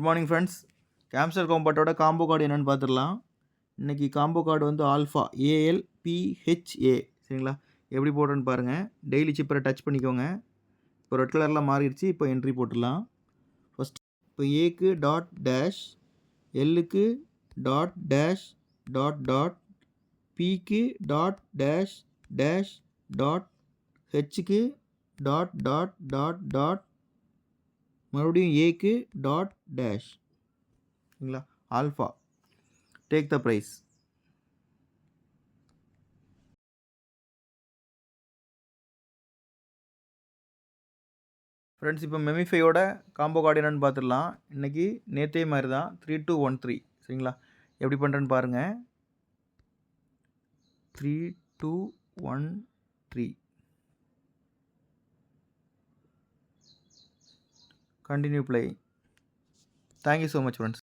Good morning friends. கேம்ஸ்டர் காம்பவுண்டோட combo card என்னென்னு பார்த்துடலாம். இன்றைக்கி காம்போ கார்டு வந்து ஆல்ஃபா ALPHA சரிங்களா. எப்படி போடுறேன்னு பாருங்கள். டெய்லி சிப்பரை டச் பண்ணிக்கோங்க. இப்போ ரெட் கலரில் மாறிடுச்சு. இப்போ என்ட்ரி போட்டுடலாம். ஃபஸ்ட் இப்போ ஏக்கு டாட் டேஷ், எல்லுக்கு டாட் டேஷ் டாட் டாட், பிக்கு டாட் டேஷ் டேஷ் டாட், ஹெச்சுக்கு டாட் டாட் டாட் டாட், மறுபடியும் ஏக்கு டாட் டேஷ் சரிங்களா. Alpha take the prize. Friends இப்போ மெமிஃபையோட காம்போ கார்டு என்னென்னு பார்த்துடலாம். இன்றைக்கி நேற்றே மாதிரி தான் 3213 சரிங்களா. எப்படி பண்ணுறேன்னு பாருங்கள். 3213 continue play. Thank you so much friends.